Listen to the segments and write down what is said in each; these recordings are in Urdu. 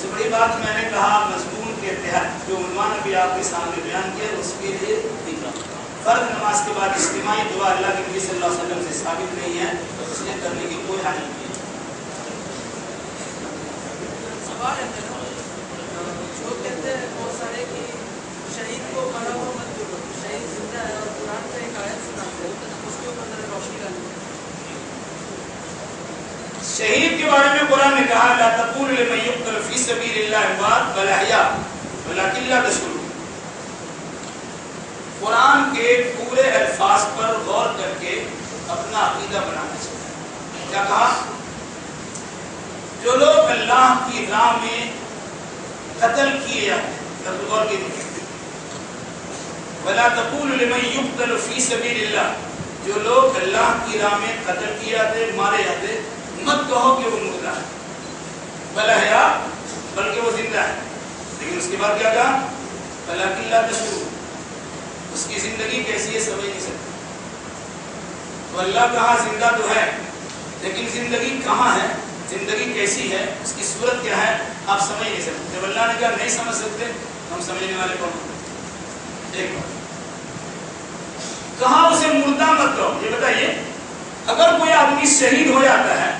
سے بڑی بات میں نے کہا مضمون کے تحت جو عنوان ابھی آپ کے سامنے بیان کیا اس کے لیے فرض نماز کے بعد اجتماعی دعا اللہ کے نبی صلی اللہ علیہ وسلم سے ثابت نہیں ہے، تو اس لیے کرنے کی کوئی حاجت نہیں ہے۔ سوال ہے جو کہتے ہیں بہت سارے کہ شہید کو مرا ہوا مت جوڑو، شہید زندہ ہے، اور قرآن میں ایک آیت سناتے ہیں اس کے اوپر ذرا روشنی ڈالیں۔ شہید کے بارے میں قرآن نے کہا لا تقولوا لمن يقتل في سبيل الله اموات بل احياء ولكن لا تشعرون۔ قرآن کے پورے الفاظ پر غور کر کے اپنا عقیدہ بنانا چاہیے۔ کیا کہا؟ جو لوگ اللہ کی راہ میں قتل کیے جاتے ہیں، غور کیجیے ولا تقولوا لمن يقتل في سبيل الله، جو لوگ اللہ کی راہ میں قتل کیے جاتے مارے جاتے مت کہو کہ وہ مردہ ہے، بل احیاء بلکہ وہ زندہ ہے۔ لیکن اس کے بعد کیا کہا؟ ولکن لا تشعرون، اس کی زندگی کیسی ہے سمجھ نہیں سکتے۔ تو اللہ کہا زندہ تو ہے لیکن زندگی کہاں ہے، زندگی کیسی ہے، اس کی صورت کیا ہے آپ سمجھ نہیں سکتے۔ جب اللہ نے کہا نہیں سمجھ سکتے ہم سمجھنے والے کون ہیں؟ ایک بات کہاں اسے مردہ مت کہو۔ یہ بتائیے اگر کوئی آدمی شہید ہو جاتا ہے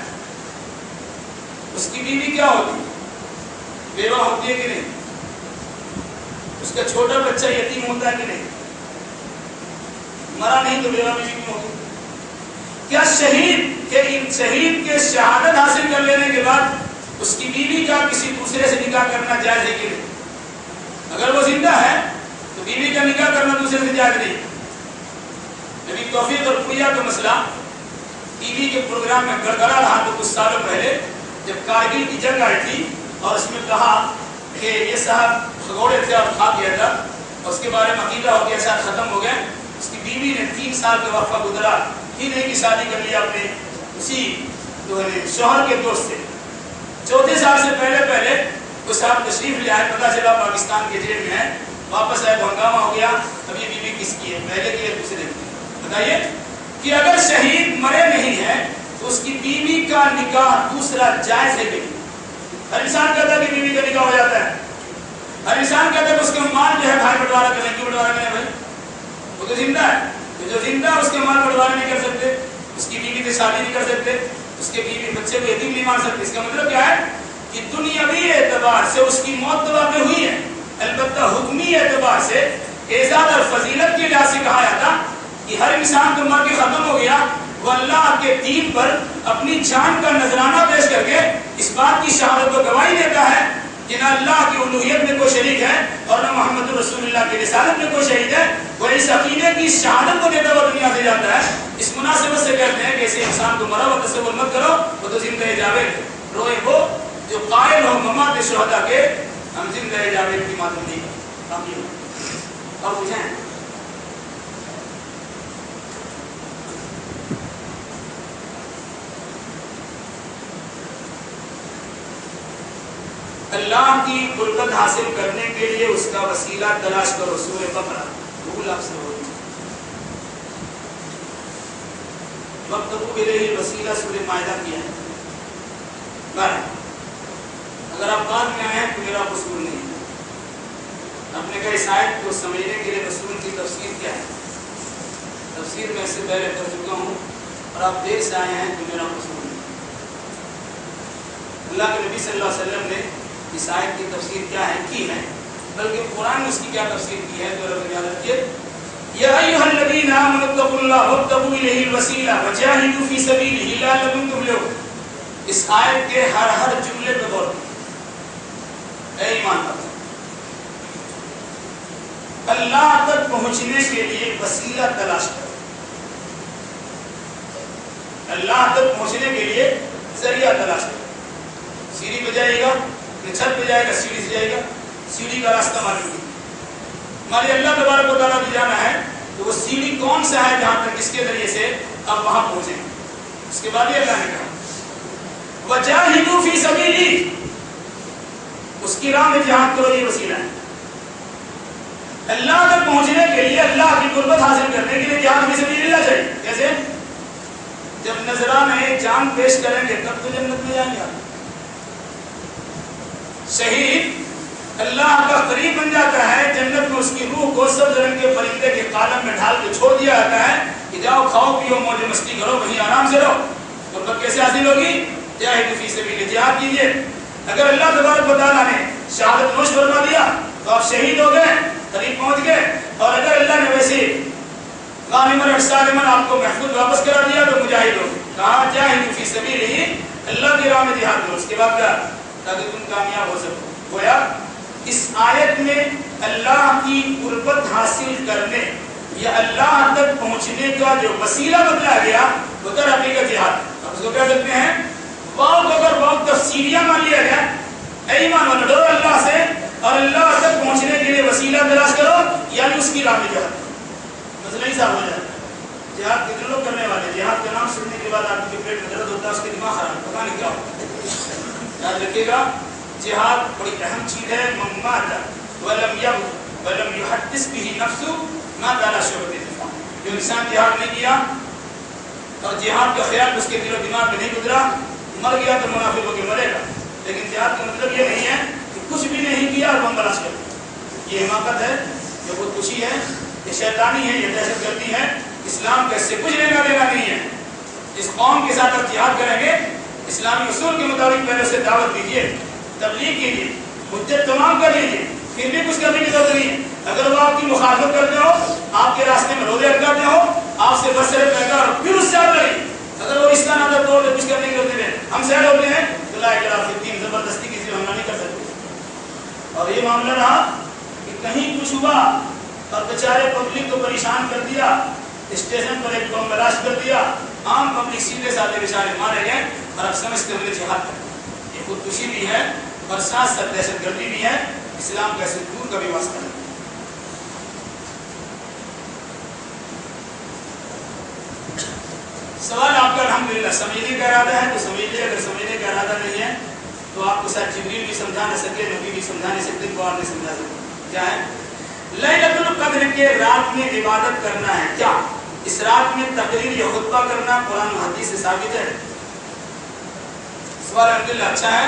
اس کی بیوی کیا ہوتی ہے؟ بیوہ ہوتی ہے کہ نہیں؟ اس کا چھوٹا بچہ یتیم ہوتا ہے کہ نہیں؟ مرا نہیں تو بیوہ بیوی کیوں ہوتی؟ کیا شہید کے شہادت حاصل کر لینے کے بعد اس کی بیوی کا کسی دوسرے سے نکاح کرنا جائز ہے کہ نہیں؟ اگر وہ زندہ ہے تو بیوی کا نکاح کرنا دوسرے سے جائز نہیں۔ نبی توفیق اور پوریا کا مسئلہ ٹی وی کے پروگرام میں گڑگڑا رہا تو کچھ سالوں پہلے جب کارگل کی جنگ آئی تھی اور اس میں کہا کہ یہ صاحب بھگوڑے تھے اور کھا گیا تھا اور اس کے بارے میں عقیدہ ہو گیا صاحب ختم ہو گئے، اس کی بیوی نے 3 سال کا وقفہ گزرا ہی نہیں کی شادی کر لیا اپنے اسی شوہر کے دوست سے۔ 4تھے سال سے پہلے وہ صاحب تشریف لے آئے، پتہ چلا پاکستان کے جیل میں ہے، واپس آئے تو ہنگامہ ہو گیا اب یہ بیوی کس کی ہے، پہلے کی ہے دوسرے کی۔ بتائیے کہ اگر شہید مرے نہیں ہے تو اس کی بیوی کا نکاح دوسرا جائز ہے کہ نہیں؟ ہر انسان کہتا ہے کہ بیوی کا نکاح ہو جاتا ہے، ہر انسان کہتا ہے کہ اس کے مال جو ہے بھائی بٹوارا کریں، کیوں بٹوارا کریں بھائی؟ وہ تو زندہ ہے، تو جو زندہ ہے اس کے مال بٹوارا نہیں کر سکتے، اس کی بیوی سے شادی نہیں کر سکتے، اس کے بیوی بچے کو یتیم نہیں مان سکتے۔ اس کا مطلب کیا ہے کہ دنیاوی اعتبار سے اس کی موت تو واقع ہوئی ہے، البتہ حکمی اعتبار سے اعزاز اور فضیلت کے لحاظ سے کہا جاتا کہ ہر انسان تو مر کے ختم ہو گیا، وہ اللہ کے دین پر اپنی جان کا نذرانہ پیش کر کے اس بات کی شہادت کو گواہی دیتا ہے کہ نہ اللہ کی الوہیت میں کوئی شریک ہے اور نہ محمد رسول اللہ کی رسالت میں کوئی شریک ہے، وہ اس عقیدے کی شہادت کو دیتا ہوا دنیا سے جاتا ہے۔ اس مناسبت سے کہتے ہیں کہ ایسے انسان کو مرا ہوا تصور مت کرو، وہ تو زندہ جاوید روئے وہ جو قائل ہو ممات شہداء کے، ہم زندہ جاوید کی ماتم نہیں کرتے۔ اور پوچھیں اللہ کی قربت حاصل کرنے کے لیے اس کا وسیلہ تلاش کرو، سورہ بقرہ۔ بھول آپ سے ہوئی وابتغوا الیہ الوسیلہ، سورہ مائدہ کیا ہے۔ اگر آپ بعد میں آئے ہیں تو میرا قصور نہیں ہے۔ آپ نے کہا اس آیت کو سمجھنے کے لیے رسول کی تفسیر کیا ہے؟ تفسیر میں اس سے پہلے کر چکا ہوں اور آپ دیر سے آئے ہیں تو میرا قصور نہیں۔ اللہ کے نبی صلی اللہ علیہ وسلم نے اس آیت کی تفسیر کیا ہے کی ہے، بلکہ قرآن نے اس کی کیا تفسیر کی ہے تو رب یاد رکھیے یا ایھا الذین آمنوا اتقوا اللہ وابتغوا الیہ الوسیلہ وجاہدوا فی سبیلہ لعلکم تفلحون۔ اس آیت کے ہر جملے پر غور کریں۔ اے ایمان والو، اللہ تک پہنچنے کے لیے وسیلہ تلاش کرو، اللہ تک پہنچنے کے لیے ذریعہ تلاش کرو۔ سیڑھی پہ جائے گا، چھت پہ جائے گا، سیڑھی سے جائے گا، سیڑھی کا راستہ معلوم ہے۔ ہمارے اللہ تبارک و تعالیٰ بھی جانا ہے تو وہ سیڑھی کون سا ہے جہاں تک جس کے ذریعے سے آپ وہاں پہنچیں۔ اس کے بعد یہ اللہ نے کہا وجاہدوا فی سبیلہ، اس کی راہ میں جہاد کرو، یہ وسیلہ ہے۔ اللہ تک پہنچنے کے لیے، اللہ کی قربت حاصل کرنے کے لیے جہاد فی سبیل اللہ چاہیے۔ کیسے؟ جب نذرانہ جان پیش کریں گے تب تو جنت میں جائیں گے۔ شہید اللہ کا قریب بن جاتا ہے، جنت میں اس کی روح کو سبز رنگ کے پرندے کے قالب میں ڈھال کے چھوڑ دیا جاتا ہے کہ جاؤ کھاؤ پیو موج مستی کرو، وہیں آرام سے رہو۔ غربت کیسے حاصل ہوگی؟ جاہدوا فی سبیل اللہ، جہاد کیجیے۔ اگر اللہ تبارک و تعالیٰ نے شہادت نوش فرما دیا تو آپ شہید ہو گئے، قریب پہنچ گئے، اور اگر اللہ نے ویسے غانماً سالماً آپ کو محفوظ واپس کرا دیا تو مجاہد ہو۔ کہا جاہدوا فی سبیل اللہ کی راہ میں جہاد کرو۔ اس کے بعد کیا؟ تاکہ تم کامیاب ہو سکو۔ گویا اس آیت میں اللہ کی قربت حاصل کرنے یا اللہ تک پہنچنے کا جو وسیلہ بتلایا گیا وہ در حقیقت جہاد۔ اب اس کو کہہ سکتے ہیں واؤ کو اگر واؤ تفصیلیہ مان لیا جائے، اے ایمان والو ڈرو اللہ سے اور اللہ تک پہنچنے کے لیے وسیلہ تلاش کرو، یعنی اس کی راہ میں جہاد کرو۔ مسئلہ ہی صاف ہو جاتا ہے۔ جہاد کتنے لوگ کرنے والے؟ جہاد کا نام سننے کے بعد آپ کے پیٹ میں درد ہوتا ہے، اس کے دماغ خراب، پتہ نہیں کیا ہوتا ہے۔ یاد رکھیے گا جہاد بڑی اہم چیز ہے۔ من مات ولم يحدث به نفسه مات على شعبۃ النفاق۔ جو انسان جہاد نہیں کیا اور جہاد کا خیال اس کے دل و دماغ میں نہیں گزرا، مر گیا تو منافق ہو کے مرے گا۔ لیکن جہاد کا مطلب یہ نہیں ہے کہ کچھ بھی نہیں کیا اور بم بلاش کر دیا۔ یہ حماقت ہے، یہ خودکشی ہے، یہ شیطانی ہے، یہ دہشت گردی ہے۔ اسلام کا اس سے کچھ لینا دینا نہیں ہے۔ جس قوم کے ساتھ آپ جہاد کریں گے اسلامی اصول کے مطابق پہلے اسے دعوت دیجیے، تبلیغ کیجیے، حجت تمام کر لیجیے، پھر بھی کچھ کرنے کی ضرورت نہیں ہے۔ اگر وہ آپ کی مخالفت کرتے ہو، آپ کے راستے میں روزے اٹکاتے ہو، آپ سے برسر پہنکا اور پھر اس سے آپ لڑیں، اگر وہ اس کا نظر توڑ دے کچھ کرنے کی ضرورت نہیں ہے، ہم سیڈ ہوتے ہیں تو لا الہ الا اللہ، زبردستی کسی کو حملہ نہیں کر سکتے۔ اور یہ معاملہ رہا کہ کہیں کچھ ہوا اور بیچارے پبلک کو پریشان کر دیا، اسٹیشن پر ایک بم بلاسٹ کر دیا، عام پبلک سیدھے سادھے بیچارے مارے گئے، اور اب سمجھتے ہوئے جہاد کر، یہ خودکشی بھی ہے اور ساتھ ساتھ دہشت گردی بھی ہے۔ اسلام کا سے دور کا بھی واسطہ نہیں۔ سوال آپ کا الحمدللہ سمجھنے کا ارادہ ہے تو سمجھ لے، اگر سمجھنے کا ارادہ نہیں ہے تو آپ کو شاید جبریل بھی سمجھا نہ سکے، نبی بھی سمجھا نہیں سکتے، تو آپ نہیں سمجھا سکتے۔ کیا ہے؟ لیلۃ القدر کے رات میں عبادت کرنا ہے، کیا اس رات میں تقریر یا خطبہ کرنا قرآن و حدیث سے ثابت ہے؟ سوال الحمدللہ اچھا ہے،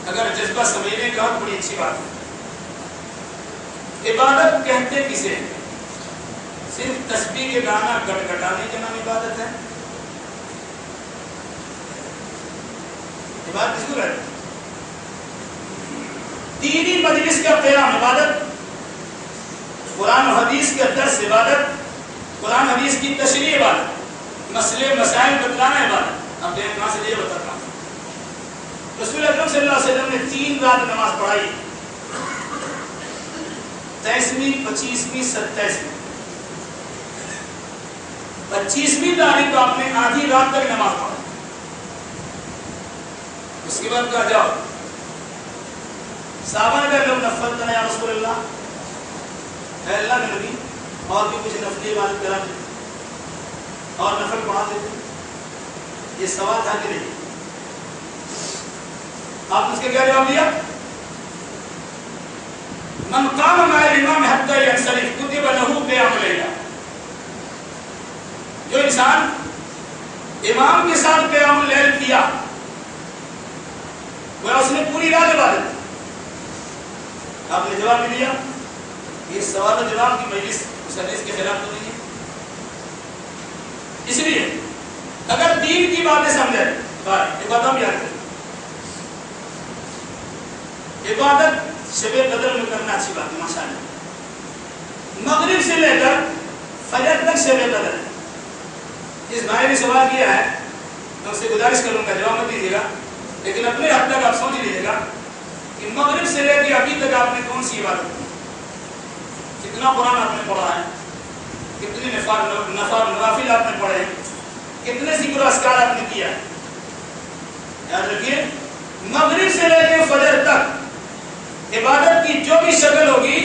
اگر جذبہ سمجھنے کا بڑی اچھی بات ہے۔ عبادت کہتے کسے؟ صرف تسبیح کے گانا گٹگٹانے کے نام عبادت ہے؟ عبادت کس کو کہتے ہیں؟ دینی مجلس کا قیام عبادت، قرآن و حدیث کا درس عبادت، قرآن حدیث کی تشریح عبادت، مسئلے مسائل بتلانا عبادت۔ اب دیکھیں کہاں سے یہ بتاتا ہوں۔ رسول اکرم صلی اللہ علیہ وسلم نے 3 رات نماز پڑھائی، 23ویں، 25ویں، 27ویں۔ 25ویں تاریخ کو آپ نے آدھی رات تک نماز پڑھا، اس کے بعد کہا جاؤ صحابہ نے کہا لو نفلتنا یا رسول اللہ، اے اللہ کے نبی اور بھی کچھ نفلی عبادت کرا دیتے اور نفل پڑھا دیتے۔ یہ سوال تھا کہ نہیں؟ آپ نے اس کے کیا جواب دیا؟ من قام مع الامام حتى ينصرف كتب له قيام الليل۔ جو انسان امام کے ساتھ قیام اللیل کیا وہ اس نے پوری رات عبادت۔ آپ نے جواب دیا، یہ سوال و جواب کی مجلس اس حدیث کے خلاف تو نہیں ہے۔ اس لیے اگر دین کی باتیں سمجھے ایک بات ہم یاد کریں، عبادت شب قدر میں کرنا اچھی بات ہے ماشاءاللہ۔ مغرب سے لے کر فجر تک شب قدر ہے۔ جس بھائی نے سوال کیا ہے میں اسے گزارش کروں گا جواب مت دیجیے گا، لیکن اپنے حد تک آپ سوچ لیجیے گا کہ مغرب سے لے کے ابھی تک آپ نے کون سی عبادت کی، کتنا قرآن آپ نے پڑھا ہے، کتنے نوافل آپ نے پڑھے ہیں، کتنے ذکر و اذکار آپ نے کیا ہے۔ یاد رکھیے مغرب سے لے کے فجر تک عبادت کی جو بھی شکل ہوگی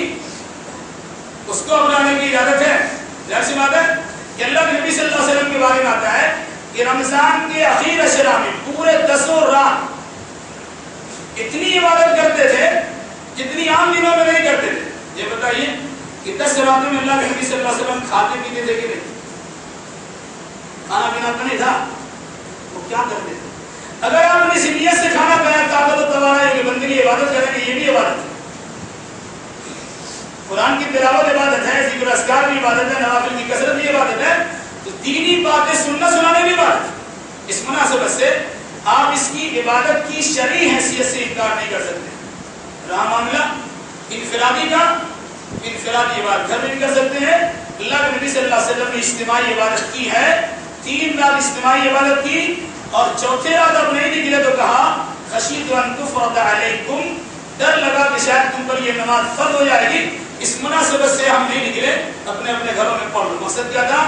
اس کو اپنانے کی اجازت ہے۔ ظاہر سی بات ہے کہ اللہ کے نبی صلی اللہ علیہ وسلم کے بارے میں آتا ہے کہ رمضان کے اخیر عشرہ میں پورے 10 رات اتنی عبادت کرتے تھے جتنی عام دنوں میں نہیں کرتے تھے۔ یہ بتائیے کہ 10 راتوں میں اللہ کے نبی صلی اللہ علیہ وسلم کھاتے پیتے تھے کہ نہیں؟ کھانا پینا تو نہیں تھا، وہ کیا کرتے تھے؟ اگر آپ نے اس نیت سے کھانا کھایا طاقت و توانائی کہ بندگی عبادت کریں گے، یہ بھی عبادت ہے. قرآن کی تلاوت عبادت ہے، ذکر اذکار بھی عبادت ہے، نوافل کی کثرت بھی عبادت ہے، تو دینی باتیں سننا سنانے بھی عبادت ہے. اس مناسبت سے آپ اس کی عبادت کی شرعی حیثیت سے انکار نہیں کر سکتے. رہا معاملہ انفرادی کا، انفرادی عبادت گھر میں بھی کر سکتے ہیں. اللہ کے نبی صلی اللہ علیہ وسلم نے اجتماعی عبادت کی ہے، 3 رات اجتماعی عبادت کی، اور چوتھے رات اب نہیں نکلے تو کہا خشیت ان تفرض علیکم، ڈر لگا کہ شاید تم پر یہ نماز فرض ہو جائے گی، اس مناسبت سے ہم نہیں نکلے، اپنے اپنے گھروں میں پڑھ لو. مقصد کیا تھا؟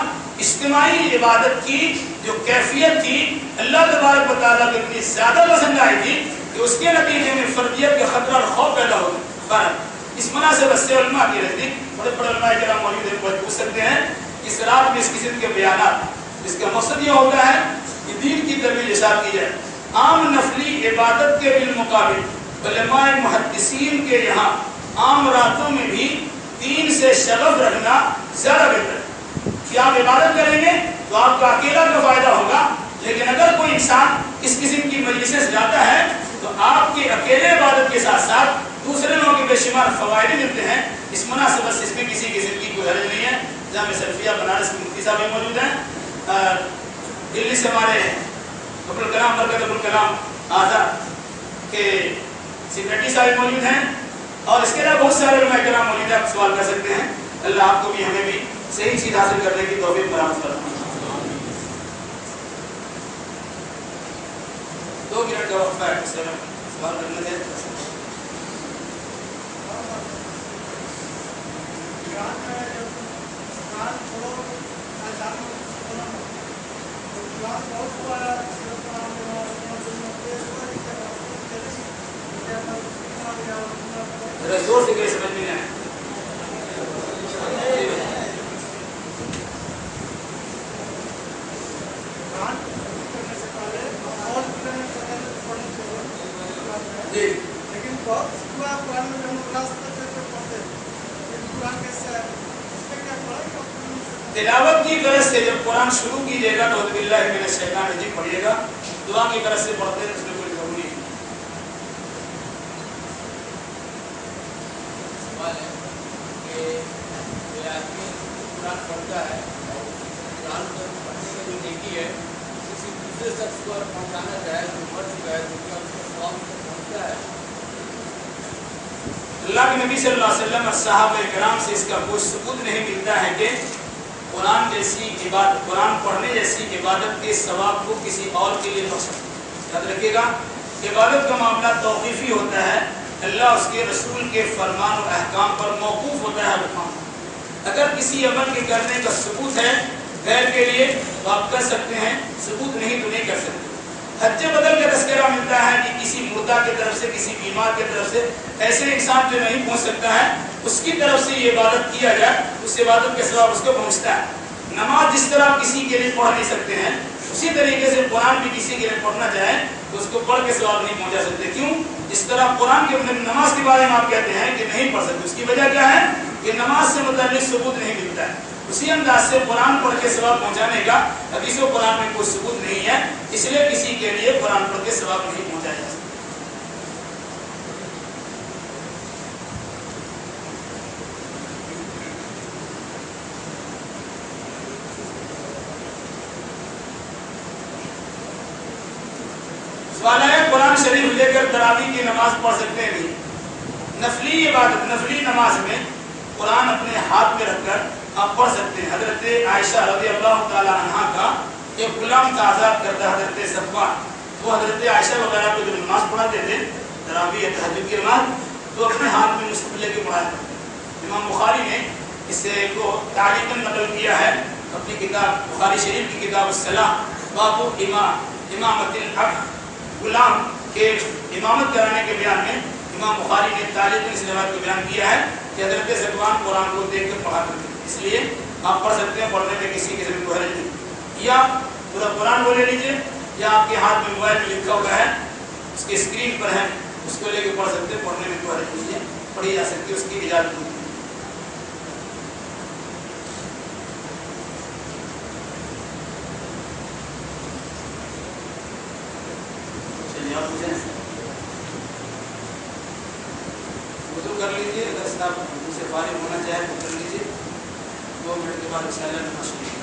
اجتماعی عبادت کی جو کیفیت تھی اللہ تبارک و تعالیٰ کو اتنی زیادہ پسند آئی تھی کہ اس کے نتیجے میں فردیت کا خطرہ اور خوف پیدا ہو گیا. اس مناسبت سے علماء کی نزدیک بڑے بڑے علماء کرام موجود ہیں، پوچھ سکتے ہیں اس رات میں اس قسم کے بیانات، اس کا مقصد یہ ہوتا ہے کہ دین کی ترویج ارشاد کی جائے. عام نفلی عبادت کے بالمقابل علماء محدثین کے یہاں عام راتوں میں بھی دین سے شغف رکھنا زیادہ بہتر ہے. کہ آپ عبادت کریں گے تو آپ کا اکیلا کا فائدہ ہوگا، لیکن اگر کوئی انسان اس قسم کی مجلسیں سے جاتا ہے تو آپ کے اکیلے عبادت کے ساتھ ساتھ دوسرے لوگوں کے بے شمار فوائد ملتے ہیں. اس مناسبت سے اس میں کسی قسم کی کوئی حرج نہیں ہے. جامع سلفیہ بنارس کے مفتی صاحب موجود ہیں، دلی سے ہمارے ابوالکلام برکت ابوالکلام آزاد کے سیکرٹری صاحب موجود ہیں، اور اس کے علاوہ بہت سارے علماء کرام موجود ہیں. آپ سوال کر سکتے ہیں. اللہ آپ کو بھی ہمیں بھی صحیح چیز حاصل کرنے کی توفیق فراہم فرمائے. 2 منٹ کا وقفہ ہے، سوال کرنے دیں. زور سے کہیں سمجھ میں نہیں آئے. تلاوت کی غرض سے جب قرآن شروع کیجیے گا تو اعوذ باللہ من الشیطان الرجیم پڑھیے گا. دعا کی غرض سے پڑھتے ہیں، اس میں کوئی ضروری نہیں. سوال ہے کہ کوئی آدمی قرآن پڑھتا ہے اور قرآن کو پڑھنے کی جو نیکی ہے کسی دوسرے شخص کو اگر پہنچانا چاہے جو مر چکا ہے تو کیا اس کا ثواب پہنچتا ہے؟ اللہ کے نبی صلی اللہ علیہ وسلم اور صحابہ کرام سے اس کا کوئی ثبوت نہیں ملتا ہے کہ قرآن جیسی عبادت، قرآن پڑھنے جیسی عبادت کے ثواب کو کسی اور کے لیے بخش. یاد رکھیے گا عبادت کا معاملہ توقیفی ہوتا ہے، اللہ اس کے رسول کے فرمان و احکام پر موقوف ہوتا ہے. اگر کسی عمل کے کرنے کا ثبوت ہے غیر کے لیے تو آپ کر سکتے ہیں، ثبوت نہیں تو نہیں کر سکتے. حج بدل کا تذکرہ ملتا ہے کہ کسی مردہ کی طرف سے، کسی بیمار کی طرف سے، ایسے انسان جو نہیں پہنچ سکتا ہے اس کی طرف سے یہ عبادت کیا جائے، اس عبادت کے ثواب اس کو پہنچتا ہے. نماز جس طرح کسی کے لیے پڑھ نہیں سکتے ہیں اسی طریقے سے قرآن بھی کسی کے لیے پڑھنا چاہیں تو اس کو پڑھ کے ثواب نہیں پہنچا سکتے. کیوں؟ جس طرح قرآن کے نماز کے بارے میں آپ کہتے ہیں کہ نہیں پڑھ سکتے، اس کی وجہ کیا ہے کہ نماز سے متعلق ثبوت نہیں ملتا ہے. اسی انداز سے قرآن پڑھ کے ثواب پہنچانے کا حدیث و قرآن میں کوئی ثبوت نہیں ہے، اس لیے کسی کے لیے قرآن پڑھ کے ثواب نہیں پہنچایا جا سکتا. سوال ہے قرآن شریف لے کر تراویح کی نماز پڑھ سکتے ہیں نہیں؟ نفلی عبادت، نفلی نماز میں قرآن اپنے ہاتھ میں رکھ کر آپ پڑھ سکتے ہیں. حضرت عائشہ رضی اللہ تعالی عنہا کا ایک غلام تھا آزاد کردہ حضرت صفوان، وہ حضرت عائشہ وغیرہ کو جو نماز پڑھاتے تھے تراویح تہجد کی نماز، تو اپنے ہاتھ میں مصحف لے کے پڑھایا کرتے. امام بخاری نے اس سے کو تعلیقاً نقل کیا ہے اپنی کتاب بخاری شریف کی کتاب الصلاۃ، باب امامت العبد، غلام کے امامت کرانے کے بیان میں امام بخاری نے تعلیقاً اس روایت کو بیان کیا ہے کہ حضرت صفوان قرآن کو دیکھ کر پڑھا کرتے. اس لیے آپ پڑھ سکتے ہیں، پڑھنے میں کسی قسم کی حرج نہیں. یا پورا قرآن کو لے لیجیے، یا آپ کے ہاتھ میں موبائل میں لکھا ہوا ہے، اس کے اسکرین پر ہے، اس کو لے کے پڑھ سکتے ہیں. پڑھنے میں کوئی حرج نہیں ہے، پڑھی جا سکتی ہے، اس کی اجازت نہیں ہے. سوال پوچھیں وضو کر لیجیے، اگر صاحب سے فارغ ہونا چاہے تو کر لیجیے، 2 منٹ کے بعد انشاءاللہ نماز شروع